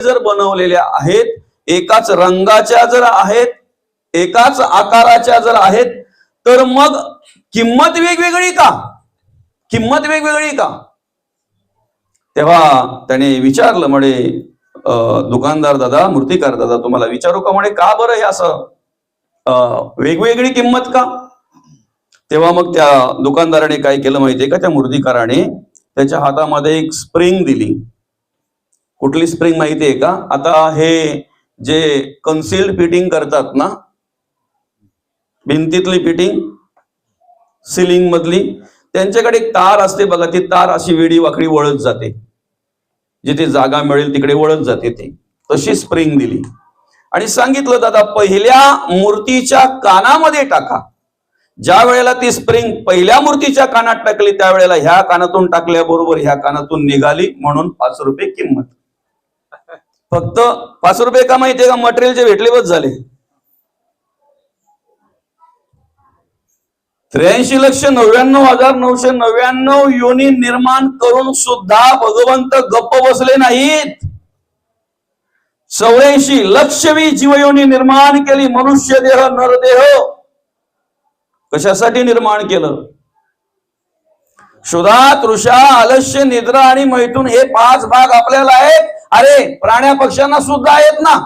जर बनवलेल्या आहेत, एकाच रंगाच्या जर आहेत, एकाच आकाराच्या जर आहेत, तर मग किंमत वेगवेगळी का? किंमत वेगवेगळी का? तेव्हा त्याने विचारलं, म्हणे दुकानदार दादा, मूर्तिकार दादा, तुम्हाला विचारू का? म्हणे का बरं हे असं वेगवेगळी किंमत का? तेव्हा मग त्या दुकानदाराने काय केलं माहितीये का, त्या मूर्तिकाराने त्याच्या हातामध्ये एक स्प्रिंग दिली. कुठली स्प्रिंग माहितीये का? आता हे जे कन्सिल्ड फिटिंग करतात ना, भिंतीतली फिटिंग, सिलिंग मधली, त्यांच्याकडे एक तार असते बघा, ती तार अशी वेडी वाकडी वळत जाते, जिथे जागा मिळेल तिकडे वळत जाते. ती तशी स्प्रिंग दिली आणि सांगितलं, दादा पहिल्या मूर्तीच्या कानामध्ये टाका. ज्या वेळेला ती स्प्रिंग पहिल्या मूर्तीच्या कानात टाकली, त्यावेळेला ह्या कानातून टाकल्याबरोबर ह्या कानातून निघाली, म्हणून 5 रुपये किंमत. फक्त 5 रुपये का माहितीये का? मटेरियलचे भेटले बस झाले. 83,99,999 योनी निर्माण करून सुद्धा भगवंत गप्प बसले नाहीत. 84 लक्षवी जीवयोनी निर्माण केली. मनुष्य देह, नरदेह कशासाठी निर्माण केलं? क्षुधा, तृषा, आलस्य, निद्रा आणि मैथुन हे 5 भाग आपल्याला आहेत. अरे प्राण्या पक्ष्यांना सुद्धा आहेत ना,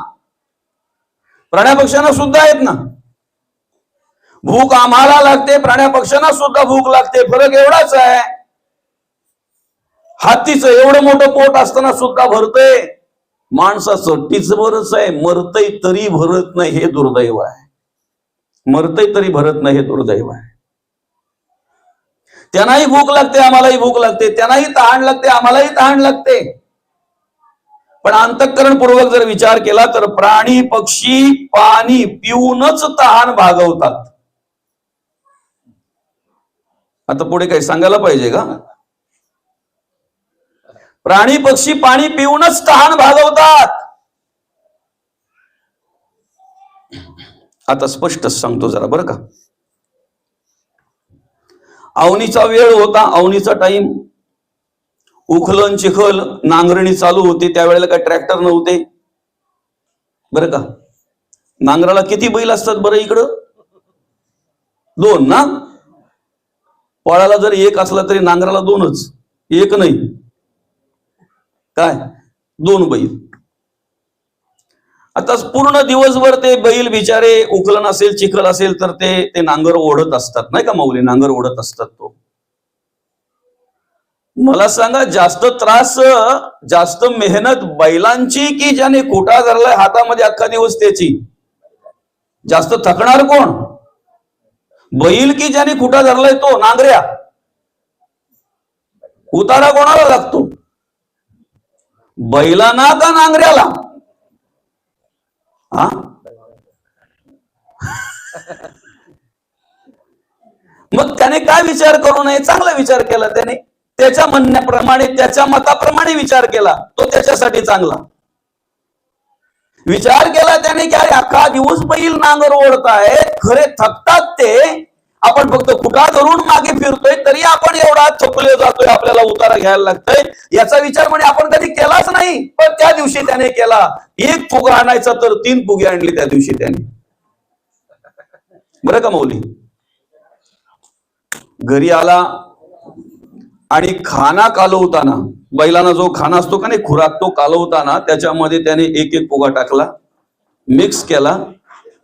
प्राण्या पक्ष्यांना सुद्धा आहेत ना. भूक आम्हाला लागते, प्राण्या पक्ष्यांना सुद्धा भूक लागते. फरक एवढाच आहे, हातीचं एवढं मोठं पोट असताना सुद्धा भरतंय, माणसाचं टिचभरच आहे, मरतय तरी भरत नाही, हे दुर्दैव आहे. मरतय तरी भरत नाही, हे दुर्दैव आहे. त्यांनाही भूक लागते, आम्हालाही भूक लागते. त्यांनाही तहान लागते, आम्हालाही तहान लागते. पण अंतःकरणपूर्वक जर विचार केला तर प्राणी पक्षी पाणी पिऊनच तहान भागवतात. आता पुढे काही सांगायला पाहिजे का? प्राणी पक्षी पाणी पिऊनच तहान भागवतात. आता स्पष्ट सांगतो जरा बरं का. अवनीचा वेळ होता, अवनीचा टाइम. उखलन चिखल नांगरणी चालू होती. त्यावेळेला काय ट्रॅक्टर नव्हते बरं का. नांगराला किती बैल असतात बरं इकडं? 2 ना. पळाला जर 1 असला तरी नांगराला 2च, 1 नाही. काय 2 बैल. आता पूर्ण दिवसभर ते बैल बिचारे, उकलन असेल चिखल असेल तर ते नांगर ओढत असतात, नाही का माऊली? नांगर ओढत असतात. तो मला सांगा, जास्त त्रास, जास्त मेहनत बैलांची की ज्याने खोटा धरलाय हातामध्ये अख्खा दिवस त्याची? जास्त थकणार कोण? बैल की ज्याने खुटा धरलाय तो? नांगऱ्या. उतारा कोणाला लागतो? बैलांना का नांगऱ्याला? हा मग त्याने काय विचार करू नये? चांगला विचार केला त्याने. त्याच्या म्हणण्याप्रमाणे, त्याच्या मताप्रमाणे विचार केला, तो त्याच्यासाठी चांगला विचार केला त्याने की अरे अख्खा दिवस बैल नांगर ओढताय, खरे थकतात ते. आपण फक्त खुटा धरून मागे फिरतोय तरी आपण एवढा थकले जातोय, आपल्याला उतारा घ्यायला लागतोय. याचा विचार म्हणे आपण कधी केलाच नाही. पण त्या दिवशी त्याने केला. 1 फुगा आणायचा तर 3 फुगे आणली त्या दिवशी त्याने, बरं का माऊली. घरी आला आणि खाना कालवताना, बैलांना जो खाना असतो का नाही, खुराक, तो कालवताना त्याच्यामध्ये त्याने 1 फुगा टाकला, मिक्स केला.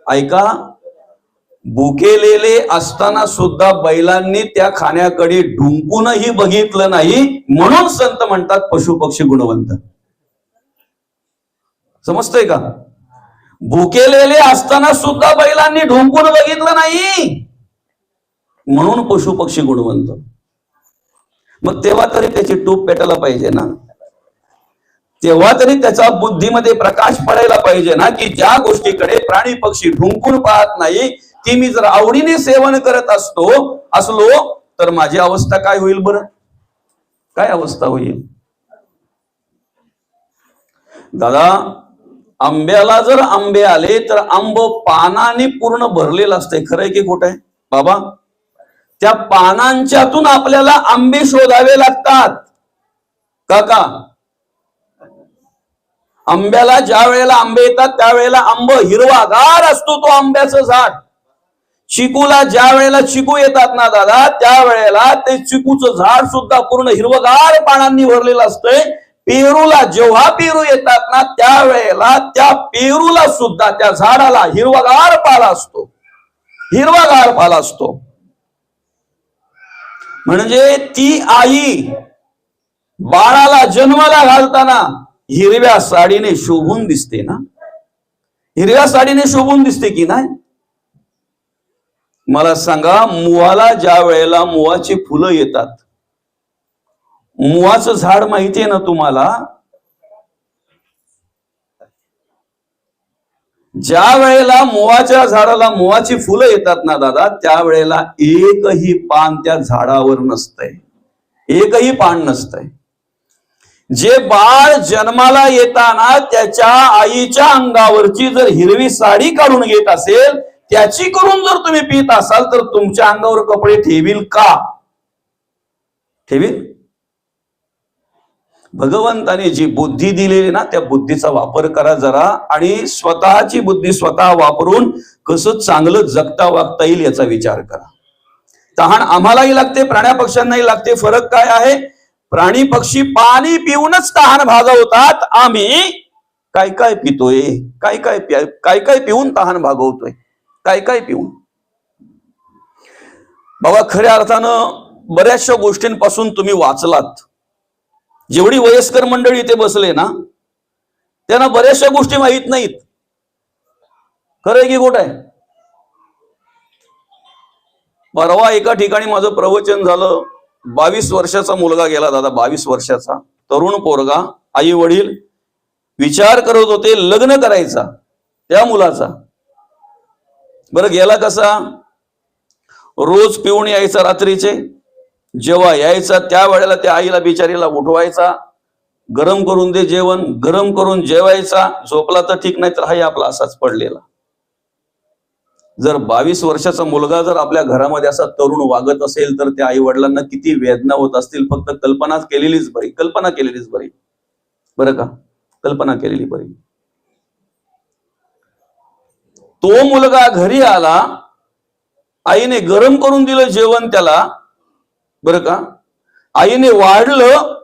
ऐका, भुकेलेले असताना सुद्धा बैलांनी त्या खाण्याकडे ढुंकूनही बघितलं नाही. म्हणून संत म्हणतात पशु पक्षी गुणवंत. समजतंय का? भुकेलेले असताना सुद्धा बैलांनी ढुंकून बघितलं नाही, म्हणून पशु पक्षी गुणवंत. मग तेव्हा तरी त्याची टूप पेटायला पाहिजे ना, तेव्हा तरी त्याच्या बुद्धीमध्ये प्रकाश पडायला पाहिजे ना, की ज्या गोष्टीकडे प्राणी पक्षी ढुंकून पाहत नाही, ती मी जर आवडीने सेवन करत असलो तर माझी अवस्था काय होईल बरं? काय अवस्था होईल? दादा, आंब्याला जर आंबे आले तर आंब पानाने पूर्ण भरलेलं असतंय. खरंय की खोटं आहे बाबा? त्या पानांच्यातून आपल्याला आंबे शोधावे लागतात. काका, आंब्याला ज्या वेळेला आंबे येतात त्यावेळेला आंब हिरवागार असतो तो आंब्याचं झाड. चिकूला ज्या वेळेला चिकू येतात ना दादा, त्यावेळेला ते चिकूचं झाड सुद्धा पूर्ण हिरवगार पानांनी भरलेलं असतंय. पेरूला जेव्हा पेरू येतात ना त्यावेळेला त्या पेरूला सुद्धा त्या झाडाला हिरवागार पाला असतो, हिरवागार पाला असतो. म्हणजे ती आई बाळाला जन्माला घालताना हिरव्या साडीने शोभून दिसते ना, हिरव्या साडीने शोभून दिसते की नाही. मला सांगा, मुवाला ज्या वेळेला मुवाची फुलं येतात, मुवाचं झाड माहितीये ना तुम्हाला, ज्या वेळेला मुवाच्या झाडाला मुवाची फुलं येतात ना दादा, त्यावेळेला एकही पान त्या झाडावर नसतंय, एकही पान नसतंय. जे बाळ जन्माला येताना त्याच्या आईच्या अंगावरची जर हिरवी साडी काढून घेत असेल, त्याची करून जर तुम्ही पित असाल तर तुमच्या अंगावर कपडे ठेवील का? ठेवील? भगवंताने जी बुद्धी दिलेली ना, त्या बुद्धीचा वापर करा जरा, आणि स्वतःची बुद्धी स्वतः वापरून कसं चांगलं जगता वागता येईल याचा विचार करा. तहान आम्हालाही लागते, प्राण्या पक्ष्यांनाही लागते. फरक काय आहे? प्राणी पक्षी पाणी पिऊनच तहान भागवतात, आम्ही काय काय पितोय, काय काय पिऊन तहान भागवतोय, काय काय पिऊन. बाबा खऱ्या अर्थानं बऱ्याचशा गोष्टींपासून तुम्ही वाचलात. जेवढी वयस्कर मंडळी इथे बसले ना, त्यांना बऱ्याचशा गोष्टी माहित नाहीत. खरंय की खोट आहे? परवा एका ठिकाणी माझं प्रवचन झालं. 22 वर्षाचा मुलगा गेला दादा, 22 वर्षाचा तरुण पोरगा. आई वडील विचार करत होते लग्न करायचा त्या मुलाचा. बरं गेला कसा? रोज पिऊन यायचा रात्रीचे, जेव्हा यायचा त्या वेळेला त्या आईला बिचारीला उठवायचा, गरम करून दे जेवण, गरम करून जेवायचा. झोपला तर ठीक, नाही तर हाही आपला असाच पडलेला. जर 22 वर्षाचा मुलगा जर आपल्या घरामध्ये असा तरुण वागत असेल तर त्या आई वडिलांना किती वेदना होत असतील. फक्त कल्पना केलेलीच बरी, कल्पना केलेलीच बरी, बरं का? कल्पना केलेली बरी. तो मुलगा घरी आला, आईने गरम करून दिलं जेवण त्याला, बरं का? आईने वाढलं.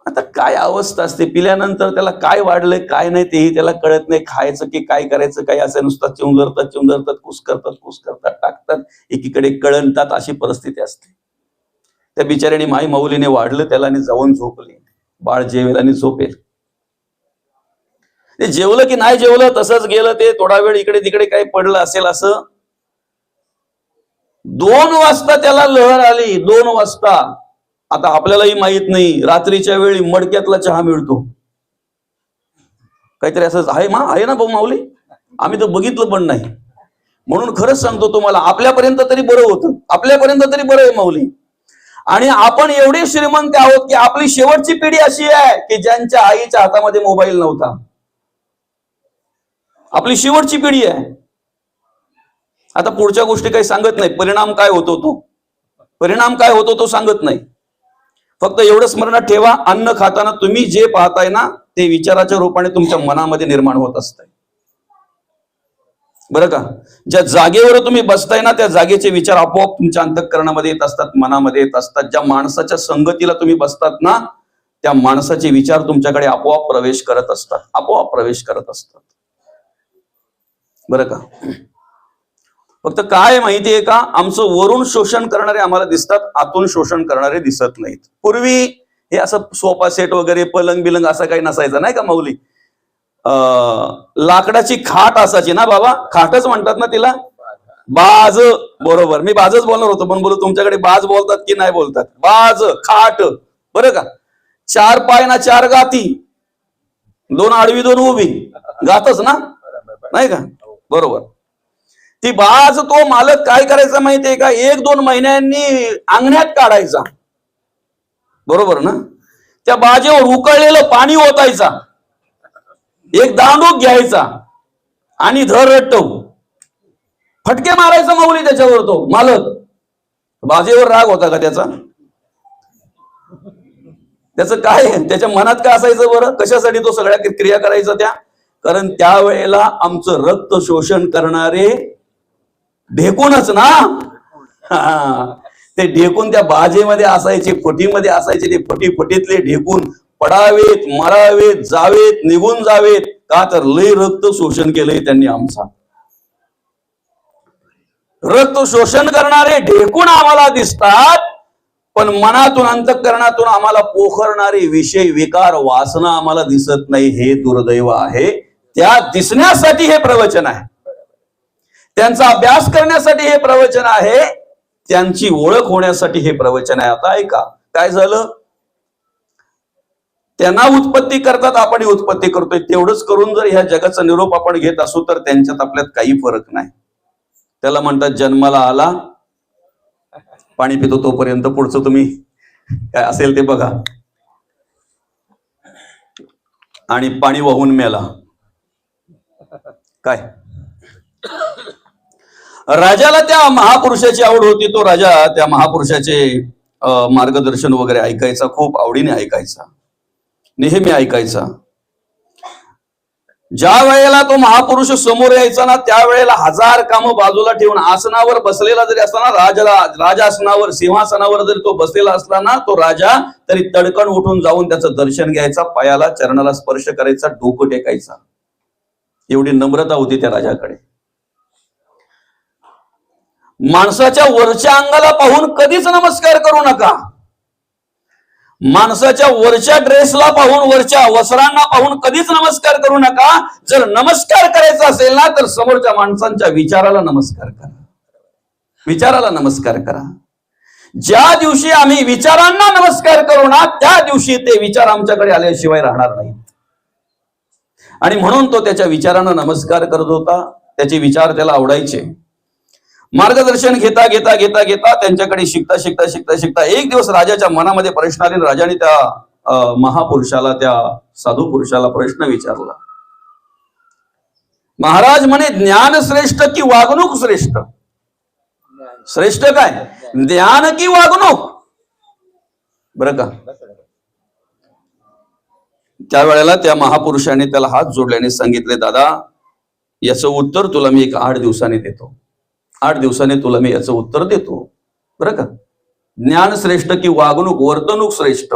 आता काय अवस्था असते पिल्यानंतर, त्याला काय वाढलंय काय नाही तेही त्याला कळत नाही. खायचं की काय करायचं काय, असं नुसतं चिंगरतात, कुस करतात, टाकतात, एकीकडे कळणतात, अशी परिस्थिती असते. त्या बिचाऱ्याने माई माऊलीने वाढलं त्याला आणि जाऊन झोपले. बाळ जेवेल आणि झोपेल. ते जेवलं की नाही जेवलं तसंच गेलं. ते थोडा वेळ इकडे तिकडे काही पडलं असेल असं. 2 वाजता त्याला लहर आली, 2 वाजता. आता आपल्यालाही माहित नाही, रात्रीच्या वेळी मडक्यातला चहा मिळतो, काहीतरी असं आहे ना भाऊ माऊली? आम्ही तर बघितलं पण नाही. म्हणून खरंच सांगतो तुम्हाला, आपल्यापर्यंत तरी बरं होतं, आपल्यापर्यंत तरी बरं आहे माऊली. आणि आपण एवढे श्रीमंत आहोत की आपली शेवटची पिढी अशी आहे की ज्यांच्या आईच्या हातामध्ये मोबाईल नव्हता. आपली शेवटची पिढी आहे. आता पुढच्या गोष्टी काही सांगत नाही, परिणाम काय होतो तो सांगत नाही. फक्त एवढं स्मरणात ठेवा, अन्न खाताना तुम्ही जे पाहताय ना ते विचाराच्या रूपाने तुमच्या मनामध्ये निर्माण होत असतंय, बरं का? ज्या जागेवर तुम्ही बसताय ना त्या जागेचे विचार आपोआप तुमच्या अंतःकरणामध्ये येत असतात, मनामध्ये येत असतात. ज्या माणसाच्या संगतीला तुम्ही बसतात ना त्या माणसाचे विचार तुमच्याकडे आपोआप प्रवेश करत असतात, बरं का? फक्त काय माहितीये का, आमचं वरून शोषण करणारे आम्हाला दिसतात, आतून शोषण करणारे दिसत नाहीत. पूर्वी हे असं सोफा सेट वगैरे पलंग बिलंग असं काही नसायचं, नाही का माऊली? लाकडाची खाट असायची ना बाबा, खाटच म्हणतात ना तिला, बाज. बरोबर, मी बाजच बोलणार होतो पण बोलू तुमच्याकडे बाज बोलतात की नाही बोलतात? बाज, खाट, बरं का? 4 पाय ना 4 गाती, 2 आडवी 2 उभी, गातच ना, नाही का? बरोबर. ती बाज तो मालक काय करायचा माहितीये का, 1-2 महिन्यांनी अंगण्यात काढायचा, बरोबर ना? त्या बाजेवर उकळलेलं पाणी ओतायचा, एक दांडूक घ्यायचा आणि धर रट्टव फटके मारायचा माऊली त्याच्यावर. तो मालक, बाजेवर राग होता का त्याचा? त्याचं काय, त्याच्या मनात काय असायचं बरं? कशासाठी तो सगळ्या क्रिया करायचा त्या? कारण त्यावेळेला आमचं रक्त शोषण करणारे ढेकूनच ना. ते ढेकून त्या बाजेमध्ये असायचे, फटीमध्ये असायचे. ते फटीतले ढेकून पडावेत, मरावेत, जावेत, निघून जावेत. का तर लय रक्त शोषण केलंय त्यांनी आमचा. रक्त शोषण करणारे ढेकून आम्हाला दिसतात, पण मनातून अंतःकरणातून आम्हाला पोखरणारे विषय, विकार, वासना आम्हाला दिसत नाही. हे दुर्दैव आहे. त्या दिसण्यासाठी हे प्रवचन आहे, त्यांचा अभ्यास करण्यासाठी हे प्रवचन आहे, त्यांची ओळख होण्यासाठी हे प्रवचन आहे. आता ऐका काय झालं. त्यांना उत्पत्ती करतात, आपण उत्पत्ती करतोय. तेवढंच करून जर ह्या जगाचा निरोप आपण घेत असू तर त्यांच्यात आपल्यात काही फरक नाही. त्याला म्हणतात जन्माला आला, पाणी पितो तोपर्यंत, पुढचं तुम्ही काय असेल ते बघा. आणि पाणी वाहून मेला. काय राजाला त्या महापुरुषाची आवड होती. तो राजा त्या महापुरुषाचे मार्गदर्शन वगैरे ऐकायचा, खूप आवडीने ऐकायचा, नेहमी ऐकायचा. ज्या वेळेला तो महापुरुष समोर यायचा ना, त्यावेळेला 1000 कामं बाजूला ठेवून आसनावर बसलेला जरी असला ना, राजासनावर, सिंहासनावर जरी तो बसलेला असला ना, तो राजा, तरी तडकन उठून जाऊन त्याचं दर्शन घ्यायचा, पायाला, चरणाला स्पर्श करायचा, डोकं टेकायचा. एवढी नम्रता होती त्या राजाकडे. माणसाच्या वरच्या अंगाला पाहून कधीच नमस्कार करू नका. माणसाच्या वरच्या ड्रेसला पाहून, वरच्या वस्त्रांना पाहून कधीच नमस्कार करू नका. जर नमस्कार करायचा असेल ना, तर समोरच्या माणसांच्या विचाराला नमस्कार करा. विचाराला नमस्कार करा. ज्या दिवशी आम्ही विचारांना नमस्कार करू ना, त्या दिवशी ते विचार आमच्याकडे आल्याशिवाय राहणार नाही. आणि म्हणून तो त्याच्या विचारांना नमस्कार करत होता. त्याचे विचार त्याला आवडायचे. मार्गदर्शन घेता घेता घेता घेता त्यांच्याकडे शिकता शिकता शिकता शिकता एक दिवस राजाच्या मनामध्ये प्रश्न आले. राजाने त्या महापुरुषाला, त्या साधू पुरुषाला प्रश्न विचारला. महाराज म्हणे, ज्ञान श्रेष्ठ की वागणूक श्रेष्ठ? श्रेष्ठ काय, ज्ञान की वागणूक? बरं का. त्यावेळेला त्या महापुरुषाने त्याला हात जोडल्याने सांगितले, दादा, याचं उत्तर तुला मी 8 दिवसांनी देतो. 8 दिवसांनी तुला मी याचं उत्तर देतो. बरं का. ज्ञान श्रेष्ठ की वागणूक, वर्तणूक श्रेष्ठ?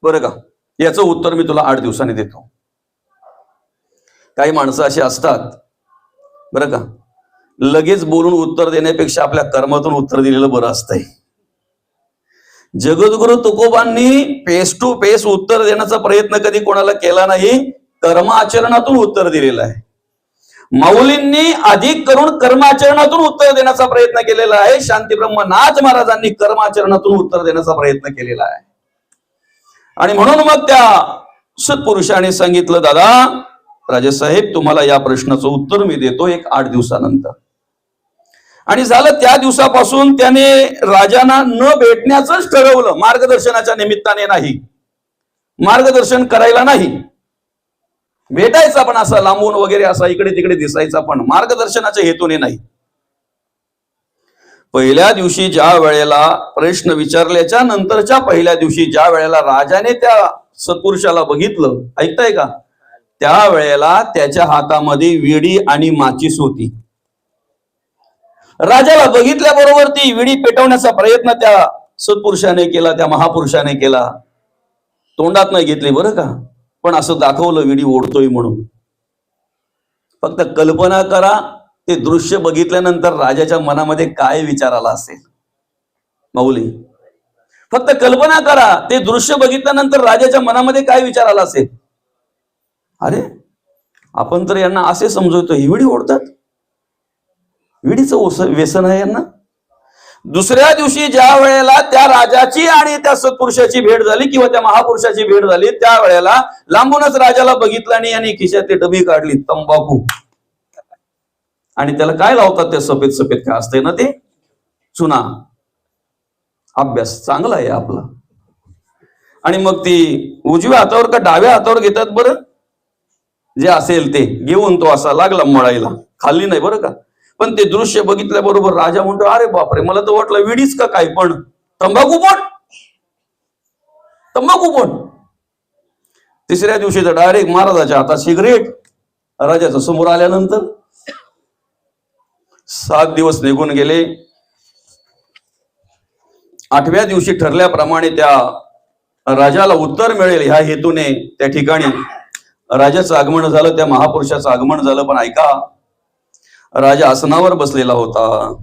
बरं का. याचं उत्तर मी तुला 8 दिवसांनी देतो. काही माणसं अशी असतात बरं का, लगेच बोलून उत्तर देण्यापेक्षा आपल्या कर्मातून उत्तर दिलेलं बरं असतंय. जगद्गुरु तुकोबांनी फेस टू फेस उत्तर देण्याचा प्रयत्न कधी कोणाला केला नाही, कर्माचरणातून उत्तर दिलेलं आहे. माऊलींनी अधिक करून कर्माचरणातून उत्तर देण्याचा प्रयत्न केलेला आहे. शांती ब्रह्मनाथ महाराजांनी कर्माचरणातून उत्तर देण्याचा प्रयत्न केलेला आहे. आणि म्हणून मग त्या सत्पुरुषाने सांगितलं, दादा राजेसाहेब, तुम्हाला या प्रश्नाचं उत्तर मी देतो 8 दिवसानंतर. आणि झालं. त्या दिवसापासून त्याने राजांना न भेटण्याचंच ठरवलं. मार्गदर्शनाच्या निमित्ताने नाही, मार्गदर्शन करायला नाही. भेटायचा पण असा लांबून वगैरे, असा इकडे तिकडे दिसायचा, पण मार्गदर्शनाच्या हेतूने नाही. पहिल्या दिवशी ज्या वेळेला प्रश्न विचारल्याच्या नंतरच्या पहिल्या दिवशी ज्या वेळेला राजाने त्या सत्पुरुषाला बघितलं, ऐकताय का, त्या वेळेला त्याच्या हातामध्ये विडी आणि माचीस होती. राजाला बघितल्याबरोबर ती विडी पेटवण्याचा प्रयत्न त्या सत्पुरुषाने केला, त्या महापुरुषाने केला. तोंडात नाही घेतली बरं का, पण असं दाखवलं विडी ओढतोय म्हणून. फक्त कल्पना करा, ते दृश्य बघितल्यानंतर राजाच्या मनामध्ये काय विचार आला असेल. माऊली, फक्त कल्पना करा, ते दृश्य बघितल्यानंतर राजाच्या मनामध्ये काय विचार आला असेल. अरे, आपण तर यांना असे समजवतो, ही विडी ओढतात, विडीचं व्यसन आहे यांना. दुसऱ्या दिवशी ज्या वेळेला त्या राजाची आणि त्या सत्पुरुषाची भेट झाली किंवा त्या महापुरुषाची भेट झाली, त्या वेळेला लांबूनच राजाला बघितलं आणि यांनी खिशातली डबी काढली, तंबाखू. आणि त्याला काय लावतात ते सफेद सफेद काय असते ना, ते चुना. अभ्यास चांगला आहे आपला. आणि मग ती उजव्या हातावर का डाव्या हातावर घेतात बरं, जे असेल ते घेऊन तो असा लागला मळायला. खाल्ली नाही बरं का, पण ते दृश्य बघितल्याबरोबर राजा म्हणतो, अरे बापरे, मला तर वाटलं विडीच का काय, पण तंबाखू पण. तंबाखू पण. तिसऱ्या दिवशी तर डायरेक्ट महाराजाच्या हातात सिगरेट. राजाच्या समोर आल्यानंतर 7 दिवस निघून गेले. 8व्या दिवशी ठरल्याप्रमाणे त्या राजाला उत्तर मिळेल ह्या हेतूने त्या ठिकाणी राजाचं आगमन झालं, त्या महापुरुषाचं आगमन झालं. पण ऐका, राजा आसनावर बसलेला होता.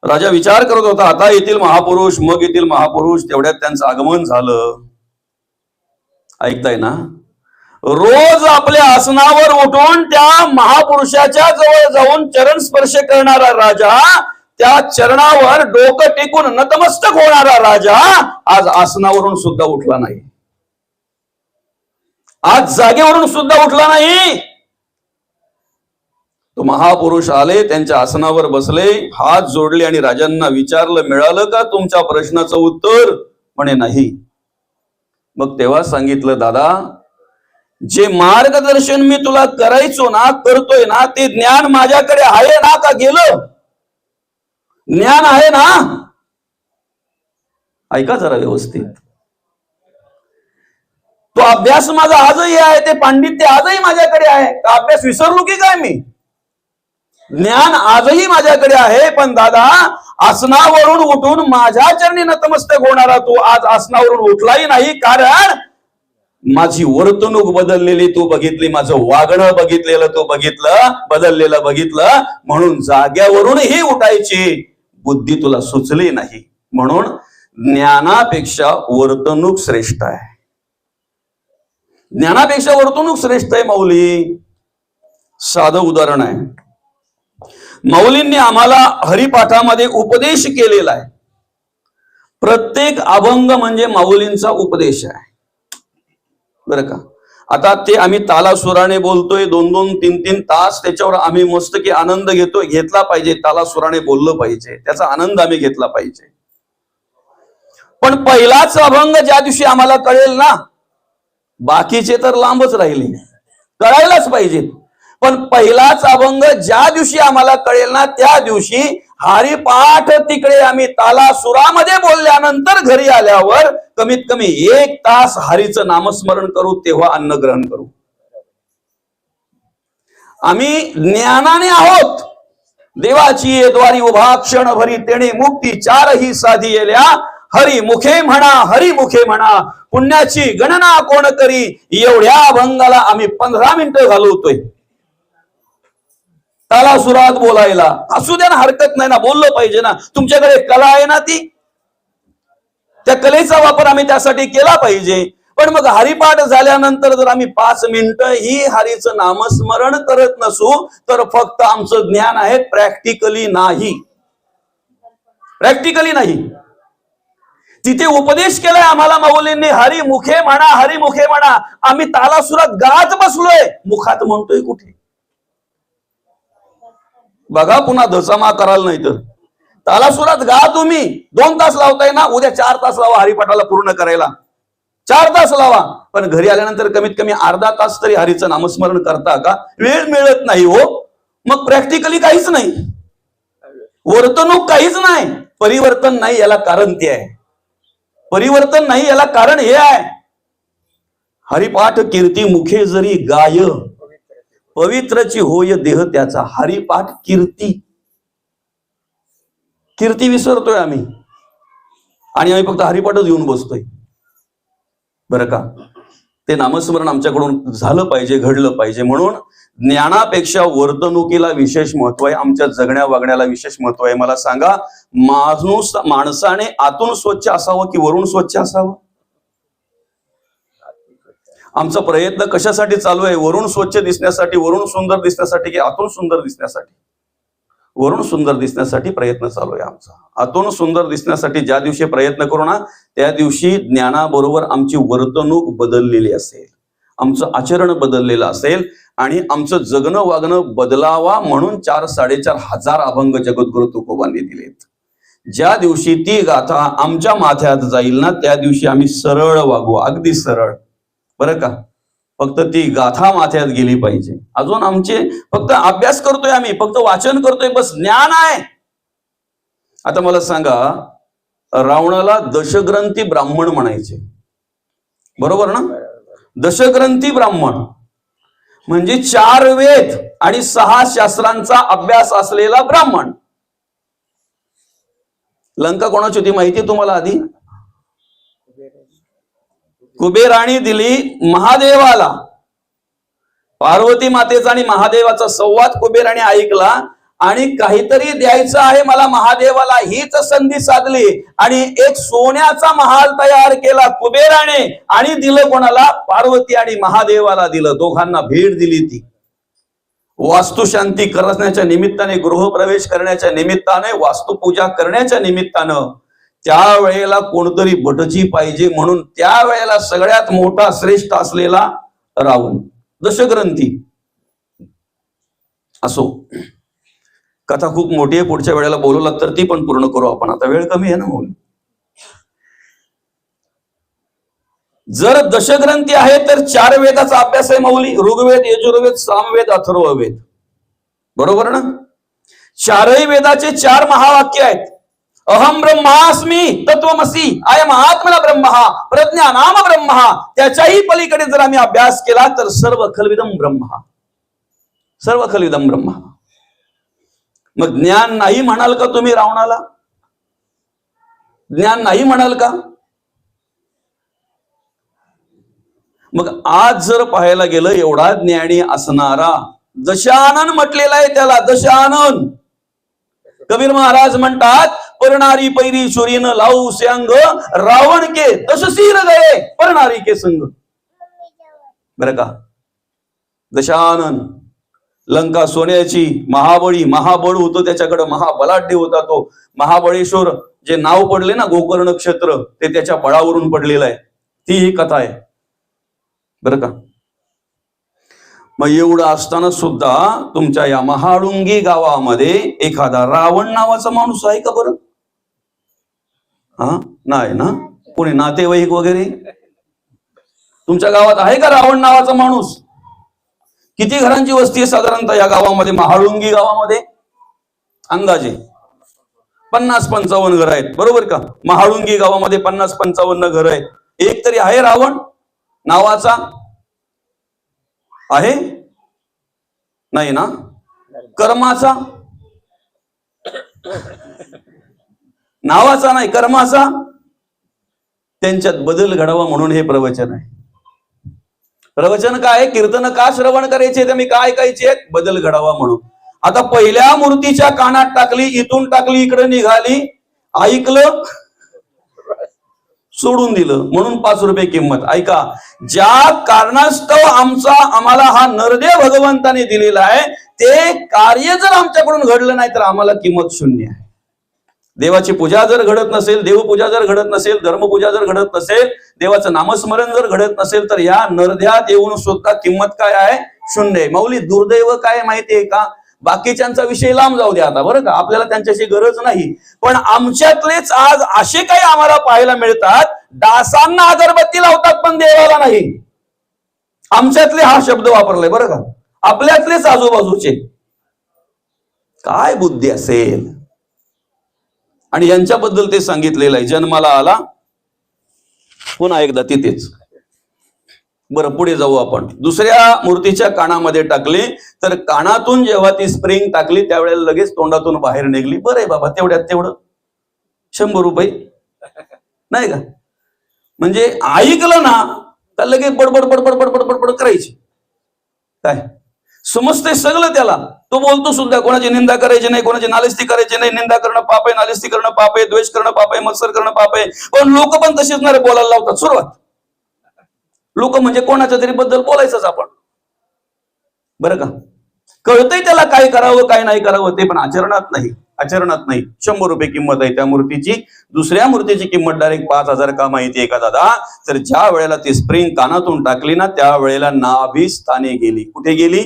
राजा विचार करत होता, आता येथील महापुरुष, मग येथील महापुरुष. तेवढ्यात त्यांचं आगमन झालं. ऐकताय ना? रोज आपल्या आसनावर उठून त्या महापुरुषाच्या जवळ जाऊन चरण स्पर्श करणारा राजा, त्या चरणावर डोकं टेकून नतमस्तक होणारा राजा आज आसनावरून सुद्धा उठला नाही. आज जागेवरून सुद्धा उठला नाही. तो महापुरुष आले, त्यांच्या आसनावर बसले, हात जोडले आणि राजांना विचारलं, मिळालं का तुमच्या प्रश्नाचं उत्तर? म्हणे नाही. मग तेव्हा सांगितलं, दादा, जे मार्गदर्शन मी तुला करायचो ना, करतोय ना, ते ज्ञान माझ्याकडे आहे ना का गेलं? ज्ञान आहे ना? ऐका जरा व्यवस्थित. तो अभ्यास माझा आजही आहे, ते पांडित्य आजही माझ्याकडे आहे. का अभ्यास विसरलो की काय मी? ज्ञान आजही माझ्याकडे आहे. पण दादा, आसनावरून उठून माझ्या चरणी नतमस्तक होणारा तू आज आसनावरून उठलाही नाही. कारण माझी वर्तणूक बदललेली तू बघितली, माझं वागणं बघितलेलं तू बघितलं, बदललेलं बघितलं, म्हणून जाग्यावरूनही उठायची बुद्धी तुला सुचली नाही. म्हणून ज्ञानापेक्षा वर्तणूक श्रेष्ठ आहे. ज्ञानापेक्षा वर्तणूक श्रेष्ठ आहे माऊली. साधं उदाहरण आहे. माऊलींनी आम्हाला हरिपाठामध्ये उपदेश केलेला आहे. प्रत्येक अभंग म्हणजे माऊलींचा उपदेश आहे, बरं का. आता ते आम्ही तालासुराने बोलतोय, 2-2, 3-3 तास त्याच्यावर आम्ही मस्त की आनंद घेतोय. घेतला पाहिजे, तालासुराने बोललं पाहिजे, त्याचा आनंद आम्ही घेतला पाहिजे. पण पहिलाच अभंग ज्या दिवशी आम्हाला कळेल ना, बाकीचे तर लांबच राहिले, कळायलाच पाहिजेत. पण पहिलाच अभंग ज्या दिवशी आम्हाला कळेल ना, त्या दिवशी हरिपाठ तिकडे आम्ही तालासुरामध्ये बोलल्यानंतर घरी आल्यावर कमीत कमी 1 तास हरीचं नामस्मरण करू, तेव्हा अन्न ग्रहण करू. आम्ही ज्ञानाने आहोत. देवाची द्वारी उभा क्षण भरी तेणे मुक्ती चारही साधी येल्या. हरी मुखे म्हणा, हरी मुखे म्हणा, पुण्याची गणना कोण करी. एवढ्या अभंगाला आम्ही 15 मिनिटं घालवतोय तालासुरात बोलायला. असू द्या ना, हरकत नाही ना, बोललं पाहिजे ना. तुमच्याकडे कला आहे ना, ती त्या कलेचा वापर आम्ही त्यासाठी केला पाहिजे. पण मग हरिपाठ झाल्यानंतर जर आम्ही 5 मिनिटं ही हरीचं नामस्मरण करत नसू, तर फक्त आमचं ज्ञान आहे, प्रॅक्टिकली नाही. प्रॅक्टिकली नाही. तिथे उपदेश केलाय आम्हाला माऊलींनी, हरी मुखे म्हणा, हरी मुखे म्हणा. आम्ही तालासुरात गात बसलोय, मुखात म्हणतोय कुठे? बघा, पुन्हा धसामा कराल नाही तर. तालासुरात गा तुम्ही. 2 तास लावताय ना, उद्या 4 तास लावा हरिपाठाला पूर्ण करायला. 4 तास लावा. पण घरी आल्यानंतर कमीत कमी अर्धा तास तरी हरीचं नामस्मरण करता का? वेळ मिळत नाही हो. मग प्रॅक्टिकली काहीच नाही, वर्तणूक काहीच नाही, परिवर्तन नाही. याला कारण ते आहे. परिवर्तन नाही, याला कारण हे आहे. हरिपाठ कीर्ती मुखे जरी गाय, पवित्रची होय देह त्याचा. हरिपाठ कीर्ती. कीर्ती विसरतोय आम्ही आणि आम्ही फक्त हरिपाठच घेऊन बसतोय, बरं का. ते नामस्मरण आमच्याकडून झालं पाहिजे, घडलं पाहिजे. म्हणून ज्ञानापेक्षा वर्तणुकीला विशेष महत्व आहे, आमच्या जगण्या वागण्याला विशेष महत्व आहे. मला सांगा, माणसाने आतून स्वच्छ असावं की वरून स्वच्छ असावं? आमचा प्रयत्न कशासाठी चालू आहे? वरून स्वच्छ दिसण्यासाठी, वरून सुंदर दिसण्यासाठी की आतून सुंदर दिसण्यासाठी? वरून सुंदर दिसण्यासाठी प्रयत्न चालू आहे आमचा. आतून सुंदर दिसण्यासाठी ज्या दिवशी प्रयत्न करू ना, त्या दिवशी ज्ञानाबरोबर आमची वर्तणूक बदललेली असेल, आमचं आचरण बदललेलं असेल आणि आमचं जगणं वागणं बदलावा म्हणून 4-4.5 हजार अभंग जगद्गुरु तुकोबांनी दिलेत. ज्या दिवशी ती गाथा आमच्या माथ्यात जाईल ना, त्या दिवशी आम्ही सरळ वागू, अगदी सरळ, बरं का. फक्त ती गाथा माथ्यात गेली पाहिजे. अजून आमचे फक्त अभ्यास करतोय आम्ही, फक्त वाचन करतोय, बस ज्ञान आहे. आता मला सांगा, रावणाला दशग्रंथी ब्राह्मण म्हणायचे, बरोबर ना? दशग्रंथी ब्राह्मण म्हणजे 4 वेद आणि 6 शास्त्रांचा अभ्यास असलेला ब्राह्मण. लंका कोणाची होती माहिती तुम्हाला? आधी कुबेराणी दिली महादेवाला. पार्वती मातेचा आणि महादेवाचा संवाद कुबेराने ऐकला आणि काहीतरी द्यायचं आहे मला महादेवाला, हीच संधी साधली आणि एक सोन्याचा महाल तयार केला कुबेराने आणि दिलं कोणाला? पार्वती आणि महादेवाला दिलं. दोघांना भेट दिली ती. वास्तुशांती करण्याच्या निमित्ताने, गृहप्रवेश करण्याच्या निमित्ताने, वास्तुपूजा करण्याच्या निमित्तानं त्यावेळेला कोणतरी भटजी पाहिजे म्हणून त्यावेळेला सगळ्यात मोठा श्रेष्ठ असलेला रावण दशग्रंथी. असो, कथा खूप मोठी आहे, पुढच्या वेळेला बोलवलं तर ती पण पूर्ण करू आपण, आता वेळ कमी आहे ना म्हणून. जर दशग्रंथी आहे तर 4 वेदाचा अभ्यास आहे माऊली. ऋग्वेद, यजुर्वेद, सामवेद, अथर्ववेद, बरोबर ना? 4ही वेदाचे 4 महावाक्य आहेत. अहम ब्रह्मास्मी तत्वमसी, अयम आत्मना ब्रह्म, प्रज्ञा नाम ब्रह्म. त्याच्याही पलीकडे जर आम्ही अभ्यास केला तर सर्व खलविदम ब्रह्म, सर्व खलविदम ब्रह्म. मग ज्ञान नाही म्हणाल का तुम्ही रावणाला? ज्ञान नाही म्हणाल का? मग आज जर पाहायला गेलं, एवढा ज्ञानी असणारा दशानन म्हटलेला आहे त्याला, दशानन. कबीर महाराज म्हणतात, परणारी पैरी चोरीन लावू संग, रावण के दशशीर गए परणारी के संग. बरं का? दशानन, लंका सोन्याची, महाबळी, महाबळ होतो त्याच्याकडे, महाबलाढ्य होता तो. महाबळेश्वर जे नाव पडले ना गोकर्ण क्षेत्र, ते त्याच्या बळावरून पडलेलं आहे. ती ही कथा आहे, बरं का? मग एवढं असताना सुद्धा तुमच्या या महाळुंगी गावामध्ये एखादा रावण नावाचा माणूस आहे का बरं? हा, नाही ना? कोणी नातेवाईक वगैरे तुमच्या गावात आहे का रावण नावाचा माणूस? किती घरांची वस्ती आहे साधारणतः या गावामध्ये, महाळुंगी गावामध्ये? अंदाजे 50-55 घर आहेत, बरोबर का? महाळुंगी गावामध्ये 50-55 घर आहेत. एक तरी आहे रावण नावाचा? आहे? नाही ना? कर्माचा? नावाचा नाही, कर्माचा. त्यांच्यात बदल घडावा म्हणून हे प्रवचन आहे. प्रवचन काय? कीर्तन का श्रवण करायचे, ते मी काय ऐकायचे? बदल घडावा म्हणून. आता पहिल्या मूर्तीच्या कानात टाकली, इथून टाकली, इकडे निघाली, ऐकलं, सोडून दिलं, म्हणून 5 रुपये किंमत. ऐका, ज्या कारणास्तव आम्हाला हा नरदेव भगवंताने दिलेला आहे, ते कार्य जर आमच्याकडून घडलं नाही तर आम्हाला किंमत 0 आहे. देवाची पूजा जर घडत नसेल, देवपूजा जर घडत नसेल, धर्मपूजा जर घडत नसेल, देवाचं नामस्मरण जर घडत नसेल, तर या नरध्यात येऊन सुद्धा किंमत काय आहे? 0 आहे. माऊली, दुर्दैव काय माहितीये का? बाकीच्यांचा विषय लांब जाऊ द्या आता, बरं का? आपल्याला त्यांच्याशी गरज नाही. पण आमच्यातलेच आज असे काही आम्हाला पाहायला मिळतात, डासांना अगरबत्ती लावतात पण देवाला नाही. आमच्यातले हा शब्द वापरलाय, बरं का? आपल्यातलेच आजूबाजूचे. काय बुद्धी असेल? आणि यांच्याबद्दल ते सांगितलेलं आहे, जन्माला आला पुन्हा एकदा तिथेच. बरं, पुढे जाऊ आपण. दुसऱ्या मूर्तीच्या कानामध्ये टाकले, तर कानातून जेव्हा ती स्प्रिंग टाकली त्यावेळेला लगेच तोंडातून बाहेर निघली. बरं आहे बाबा, तेवढ्यात तेवढं 100 रुपये नाही का? म्हणजे ऐकलं ना तर लगेच बडबड बडबड बडबड बडबड करायची. काय समजते सगळं त्याला. तो बोलतो सुद्धा, कोणाची निंदा करायची नाही, कोणाची नालिस्ती करायची नाही. निंदा करणं पाप आहे, नालिस्ती करणं पाप आहे, द्वेष करणं पाप आहे, मत्सर करणं पाप आहे. पण लोक पण तसेच ना रे, बोलायला लावतात. सुरुवात लोक म्हणजे कोणाच्या तरी बद्दल बोलायचंच आपण, बरं का? कळतंय त्याला काय करावं काय नाही करावं ते, पण आचरणात नाही. आचरणात नाही. 100 रुपये किंमत आहे त्या मूर्तीची. दुसऱ्या मूर्तीची किंमत डायरेक्ट 5000. का माहितीये का दादा? तर ज्या वेळेला ती स्प्रिंग कानातून टाकली ना, त्या वेळेला नाभिस्थानी गेली. कुठे गेली?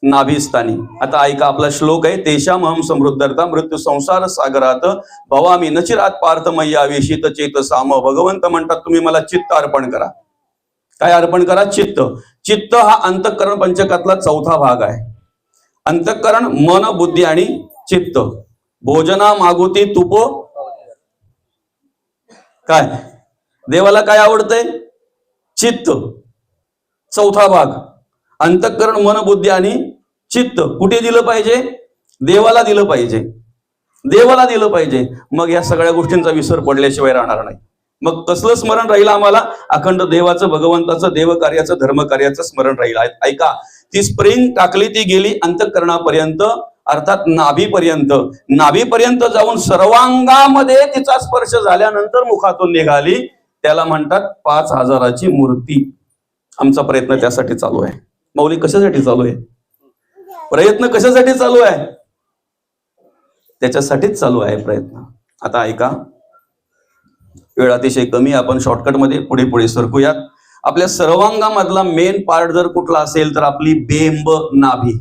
नाभिस्थानी. आता ऐका, आपला श्लोक आहे, तेषाम अहम समृद्धता मृत्यू संसार सागरात भवामी नचिरात पार्थ मय्या वेशित चेत साम. भगवंत म्हणतात, तुम्ही मला चित्त अर्पण करा. काय अर्पण करा? चित्त. चित्त हा अंतःकरण पंचकातला 4था भाग आहे. अंतःकरण, मन, बुद्धी आणि चित्त. भोजना मागुती तुपो काय देवाला काय आवडतंय? चित्त. चौथा भाग अंतःकरण, मन, बुद्धी आणि चित्त कुठे दिलं पाहिजे? देवाला दिलं पाहिजे, देवाला दिलं पाहिजे. मग या सगळ्या गोष्टींचा विसर पडल्याशिवाय राहणार नाही. मग कसलं स्मरण राहील आम्हाला? अखंड देवाचं, भगवंताचं, देवकार्याचं, धर्मकार्याचं स्मरण राहील. ऐका, ती स्प्रिंग टाकली, ती गेली अंतःकरणापर्यंत, अर्थात नाभीपर्यंत. नाभीपर्यंत जाऊन सर्वांगामध्ये तिचा स्पर्श झाल्यानंतर मुखातून निघाली. त्याला म्हणतात 5000ची मूर्ती. आमचा प्रयत्न त्यासाठी चालू आहे. माऊली, कशासाठी चालू आहे? प्रयत्न कशासाठी चालू आहे? त्याच्यासाठीच चालू आहे प्रयत्न. आता ऐका, वेळ अतिशय कमी, आपण शॉर्टकटमध्ये पुढे पुढे सरकूयात. आपल्या सर्वांगामधला मेन पार्ट जर कुठला असेल तर आपली बेंब नाभी.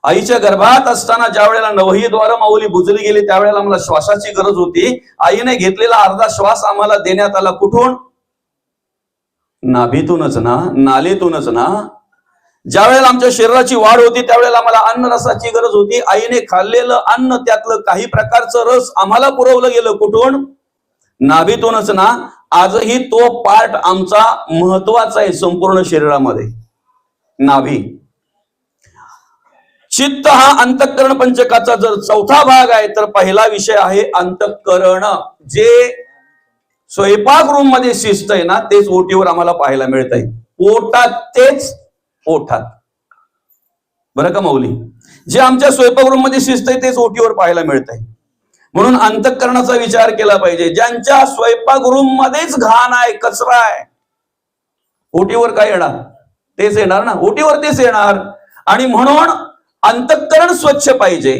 आईच्या गर्भात असताना ज्या वेळेला नवही द्वार माऊली बुजली गेली, त्यावेळेला आम्हाला श्वासाची गरज होती. आईने घेतलेला अर्धा श्वास आम्हाला देण्यात आला. कुठून? नाभीतूनच ना, नालीतूनच ना. ज्या वेळेला आमच्या शरीराची वाढ होती त्यावेळेला आम्हाला अन्न रसाची गरज होती. आईने खाल्लेलं अन्न, त्यातलं काही प्रकारचं रस आम्हाला पुरवलं गेलं. कुठून? नाभीतूनच ना. आजही तो पार्ट आमचा महत्वाचा आहे संपूर्ण शरीरामध्ये, नाभी. चित्त हा अंतःकरण पंचकाचा जर चौथा भाग आहे तर पहिला विषय आहे अंतःकरण. जे स्वयंपाक रूम मध्ये शिस्त आहे ना, तेच ओटीवर आम्हाला पाहायला मिळत आहे. पोटात तेच ओठात. बरं का माऊली? जे आमच्या स्वयंपाक रूम मध्ये शिस्त आहे तेच ओटीवर पाहायला मिळत आहे. म्हणून अंतःकरणाचा विचार केला पाहिजे. ज्यांच्या स्वयंपाक रूम मध्येच घाण आहे, कचरा आहे, ओटीवर काय येणार? तेच येणार ना, ओटीवर तेच येणार. आणि म्हणून अंतःकरण स्वच्छ पाहिजे.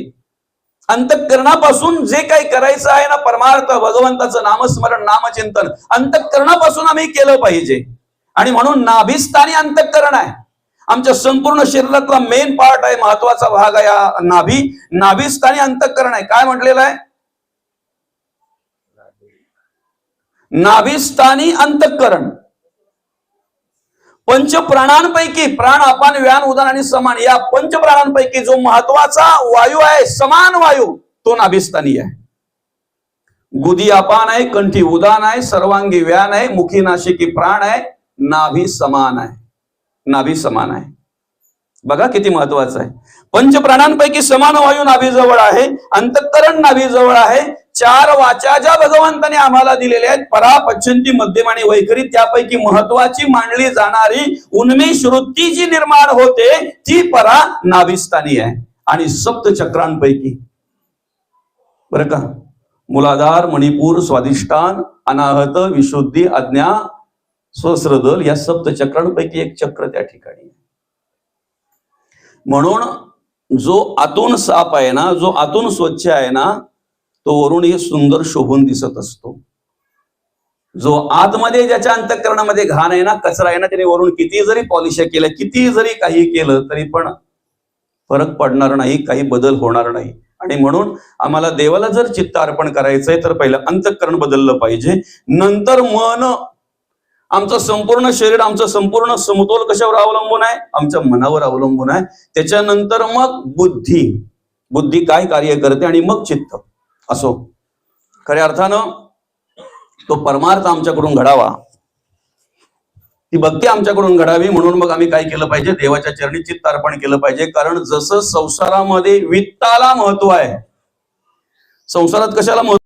अंतःकरणापासून जे काही करायचं आहे ना, परमार्थ भगवंताचं नामस्मरण, नामचिंतन अंतःकरणापासून आम्ही केलं पाहिजे. आणि म्हणून नाभीस्थानी अंतःकरण आहे. आमच्या संपूर्ण शरीरातला मेन पार्ट आहे, महत्वाचा भाग आहे नाभी. नाभीस्थानी अंतःकरण आहे. काय म्हटलेलं आहे? नाभीस्थानी अंतःकरण. पंचप्राणांपैकी, प्राण, अपान, व्यान, उदान आणि समान, या पंचप्राणांपैकी जो महत्वाचा वायू आहे, समान वायू, तो नाभीस्थानी आहे. गुदी अपान आहे, कंठी उदान आहे, सर्वांगी व्यान आहे, मुखी नाशिकी प्राण आहे, नाभी समान आहे. नाभी समान आहे. बघा किती महत्वाचं आहे. पंचप्राणांपैकी समान वायू नाभीजवळ आहे, अंतःकरण नाभीजवळ आहे. 4 वाचा ज्या भगवंताने आम्हाला दिलेल्या आहेत, परा, पश्चंती, मध्यम आणि वैखरी, त्यापैकी महत्वाची मानली जाणारी उन्मेष वृत्ती जी निर्माण होते ती परा नाभीस्थानी आहे. आणि सप्तचक्रांपैकी, बरं का, मूलाधार, मणिपूर, स्वाधिष्ठान, अनाहत, विशुद्धी, आज्ञा, सहस्रदल, या सप्तचक्रांपैकी एक चक्र त्या ठिकाणी आहे. म्हणून जो आतून साफ आहे ना, जो आतून स्वच्छ आहे ना, तो वरून हे सुंदर शोभून दिसत असतो. जो आतमध्ये, ज्याच्या अंतःकरणामध्ये घाण आहे ना, कचरा आहे ना, त्याने वरून किती जरी पॉलिश केलं, किती जरी काही केलं तरी पण फरक पडणार नाही, काही बदल होणार नाही. आणि म्हणून आम्हाला देवाला जर चित्त अर्पण करायचंय तर पहिलं अंतःकरण बदललं पाहिजे. नंतर मन, आमचं संपूर्ण शरीर, आमचं संपूर्ण समतोल कशावर अवलंबून आहे? आमच्या मनावर अवलंबून आहे. त्याच्यानंतर मग बुद्धी, बुद्धी काय कार्य करते, आणि मग चित्त. असो, खऱ्या अर्थानं तो परमार्थ आमच्याकडून घडावा, ती भक्ती आमच्याकडून घडावी. म्हणून मग आम्ही काय केलं पाहिजे? देवाच्या चरणी चित्त अर्पण केलं पाहिजे. कारण जसं संसारामध्ये वित्ताला महत्व आहे, संसारात कशाला महत्व